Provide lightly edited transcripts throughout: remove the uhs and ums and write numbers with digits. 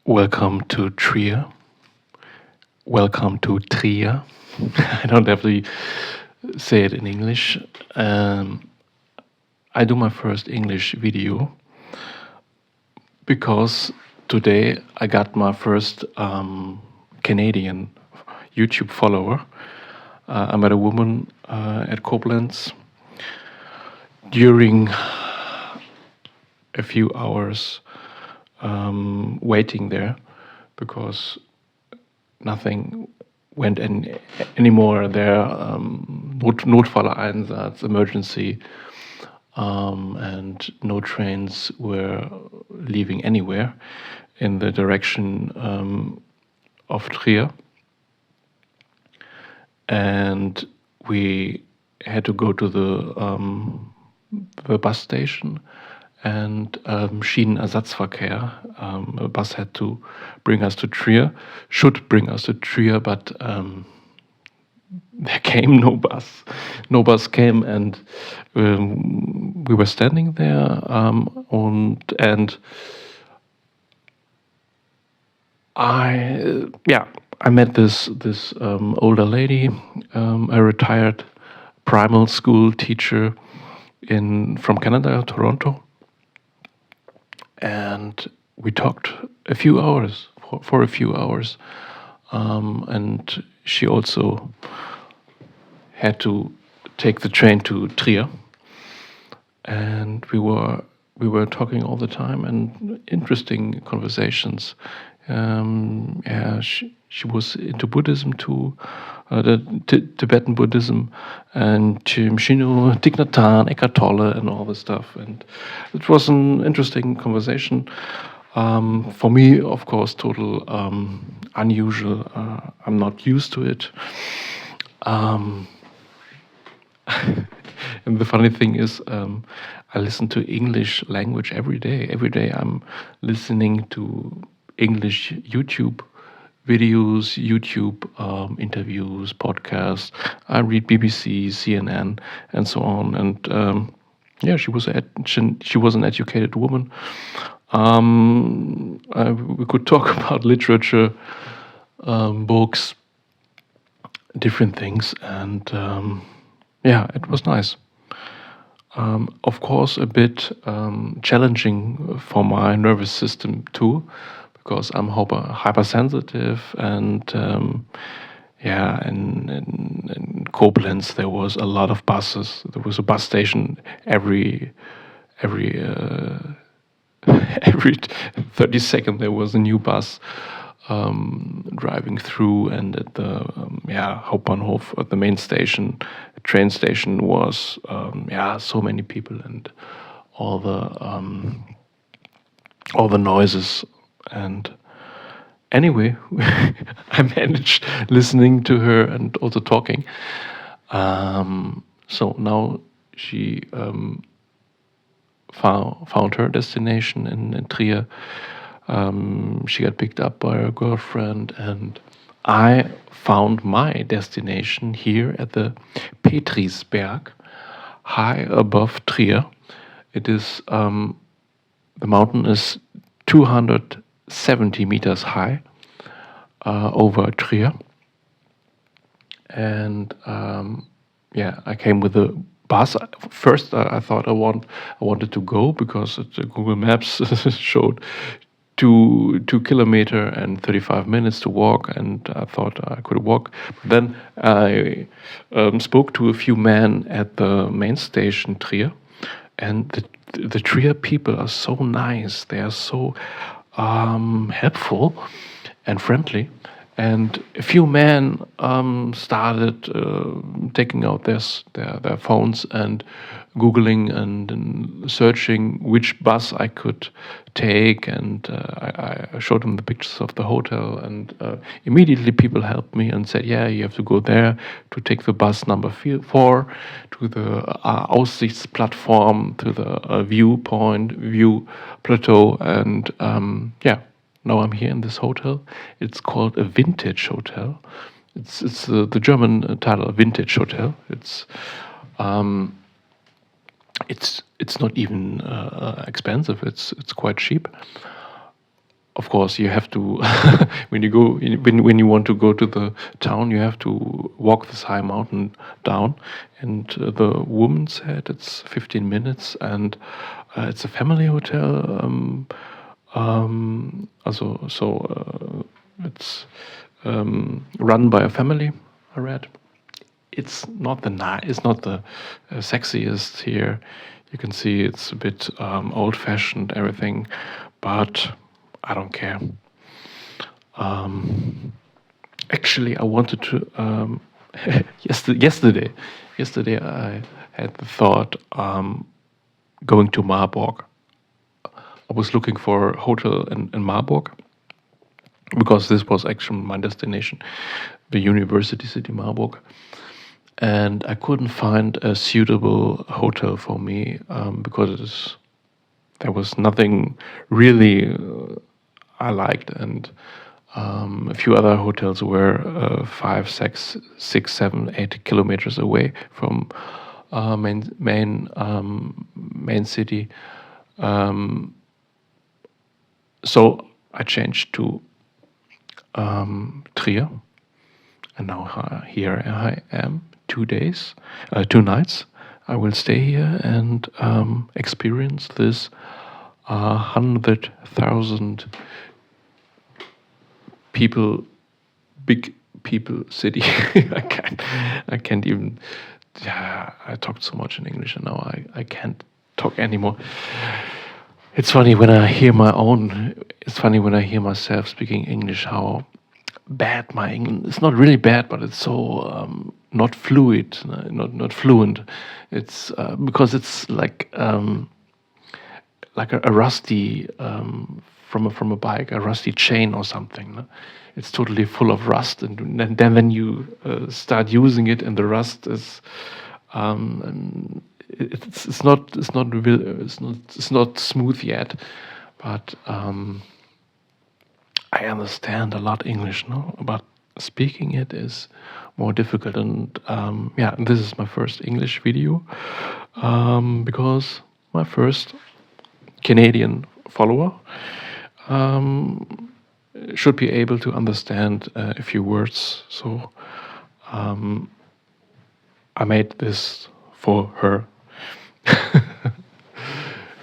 Welcome to Trier. Welcome to Trier. I don't have to say it in English. I do my first English video because today I got my first Canadian YouTube follower. I met a woman at Koblenz during a few hours waiting there because nothing went anymore there. Notfalleinsatz, emergency, and no trains were leaving anywhere in the direction of Trier. And we had to go to the bus station, and Schienenersatzverkehr. A bus had to bring us to Trier, should bring us to Trier, but there came no bus. No bus came, and we were standing there, and I met this older lady, a retired primal school teacher from Canada, Toronto, and we talked a few hours for a few hours, and she also had to take the train to Trier, and we were talking all the time and interesting conversations. She was into Buddhism too, the Tibetan Buddhism, and she knew Thich Nhat Hanh, Eckhart Tolle, and all this stuff. And it was an interesting conversation. For me, of course, total unusual. I'm not used to it. And the funny thing is, I listen to English language every day. Every day I'm listening to English YouTube videos, YouTube interviews, podcasts. I read BBC, CNN, and so on. And she was an educated woman. We could talk about literature, books, different things, and it was nice. Of course, a bit challenging for my nervous system too, because I'm hypersensitive, and in Koblenz there was a lot of buses. There was a bus station every 30 seconds there was a new bus driving through, and at the Hauptbahnhof, at the main station, train station, was so many people and all the noises. And anyway, I managed listening to her and also talking. So now she found her destination in Trier. She got picked up by her girlfriend, and I found my destination here at the Petrisberg, high above Trier. It is the mountain is 270 meters high over Trier, and I came with a bus. First, I thought I wanted to go because the Google Maps showed 2 kilometer and 35 minutes to walk, and I thought I could walk. But then I spoke to a few men at the main station Trier, and the Trier people are so nice. They are so helpful and friendly. And a few men started taking out their phones and Googling and searching which bus I could take. And I showed them the pictures of the hotel. And immediately people helped me and said, you have to go there to take the bus number 4 to the Aussichtsplattform, to the view plateau. And now I'm here in this hotel. It's called a vintage hotel. It's the German title, vintage hotel. It's not even expensive. It's quite cheap. of course, you have to when you want to go to the town, you have to walk this high mountain down. And the woman said it's 15 minutes, and it's a family hotel. It's run by a family. I read. It's not it's not the sexiest here. You can see it's a bit old-fashioned, everything, but I don't care. Actually, I wanted to. Yesterday, I had the thought going to Marburg. I was looking for a hotel in Marburg because this was actually my destination, the university city Marburg, and I couldn't find a suitable hotel for me because there was nothing really I liked, and a few other hotels were 5, 6, 6, 7, 8 kilometers away from main city. So I changed to Trier, and now here I am. 2 days, 2 nights. I will stay here and experience this 100,000 people, big people city. I can't even. Yeah, I talked so much in English, and now I can't talk anymore. It's funny when I hear It's funny when I hear myself speaking English, how bad my English. It's not really bad, but it's so not fluid, not fluent. It's because it's like a rusty from a bike, a rusty chain or something. No? It's totally full of rust, and then when you start using it, and the rust is. It's not smooth yet, but I understand a lot English, no, but speaking it is more difficult. And yeah, this is my first English video because my first Canadian follower should be able to understand a few words. So I made this for her.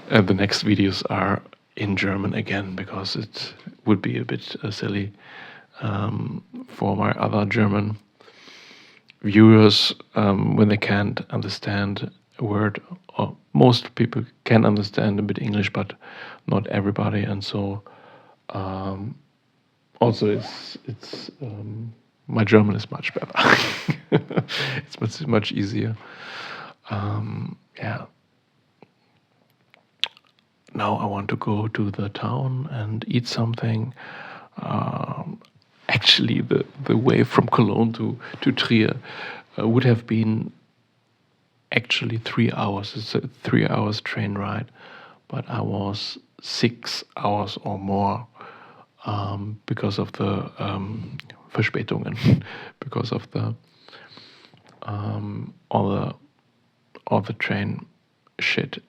And the next videos are in German again, because it would be a bit silly for my other German viewers when they can't understand a word. Or most people can understand a bit English, but not everybody. And so also it's my German is much better. It's much easier. Yeah. Now I want to go to the town and eat something. Actually, the way from Cologne to Trier would have been actually 3 hours. It's a 3 hours train ride, but I was 6 hours or more because of the Verspätungen, because of the all the train shit.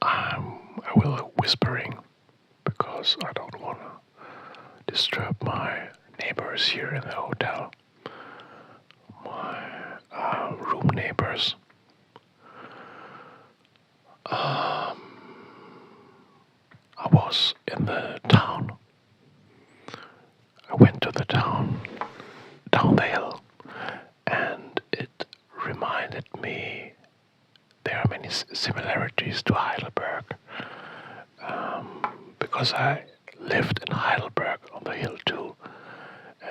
I will whispering because I don't want to disturb my neighbors here in the hotel. My room neighbors. I was in the town me there are many similarities to Heidelberg, because I lived in Heidelberg on the hill too,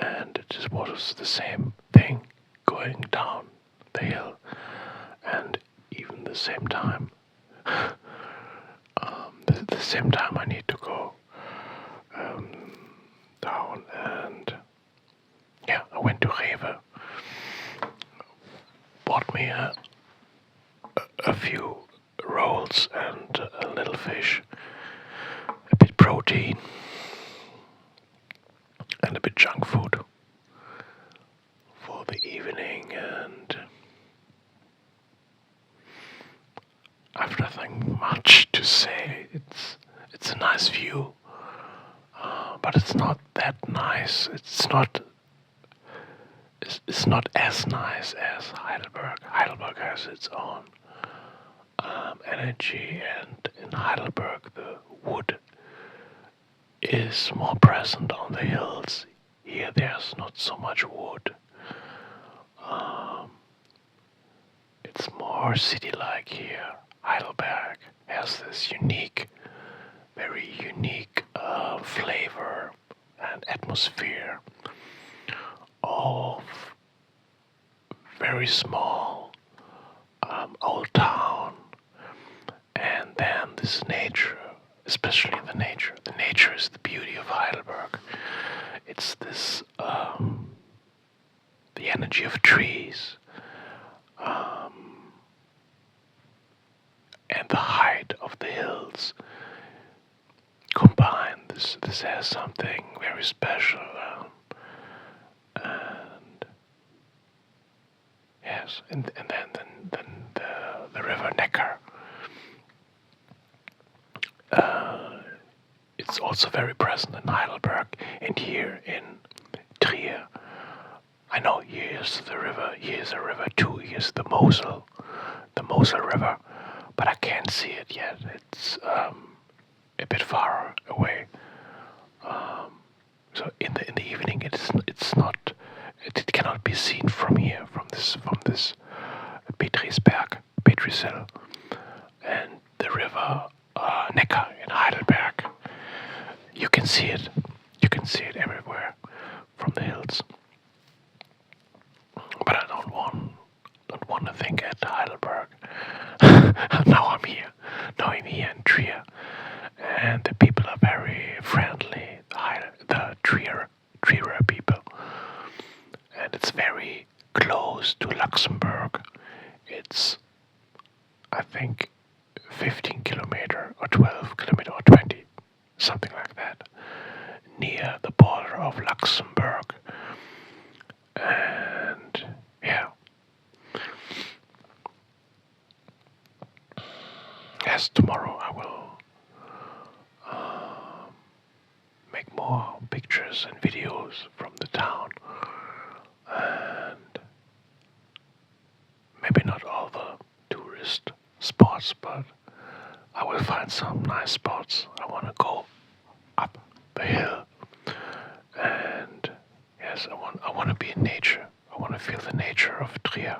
and it just was the same thing going down the hill, and even the same time, the same time I need to go down, and yeah, I went to Rewe, bought me a few rolls and a little fish, a bit protein, and a bit junk food for the evening, and I've nothing much to say. It's a nice view, but it's not that nice. It's not as nice as Heidelberg. Heidelberg has its own energy, and in Heidelberg the wood is more present on the hills. Here there's not so much wood. It's more city-like here. Heidelberg has this very unique flavor and atmosphere of very small old town, and then this nature, especially the nature. The nature is the beauty of Heidelberg. It's this the energy of trees, and the height of the hills combined. This has something very special, and yes, and then the river Neckar. It's also very present in Heidelberg, and here in Trier. I know here's the river too. Here's the Mosel River, but I can't see it yet. It's a bit far away. So in the evening, it cannot be seen from here, from this Petrisel, and the river Neckar in Heidelberg. You can see it everywhere from the hills. But I don't want to think at Heidelberg. Now I'm here in Trier, and the people are very friendly. The Trierer people, and it's very close to Luxembourg. It's, I think, 15 kilometer or 12 kilometer or 20, something like that, near the border of Luxembourg. And yeah, yes, tomorrow I will make more pictures and videos from the town, and maybe not all the tourist spots, but I will find some nice spots. I want to go up the hill, and yes, I want to be in nature. I want to feel the nature of Trier.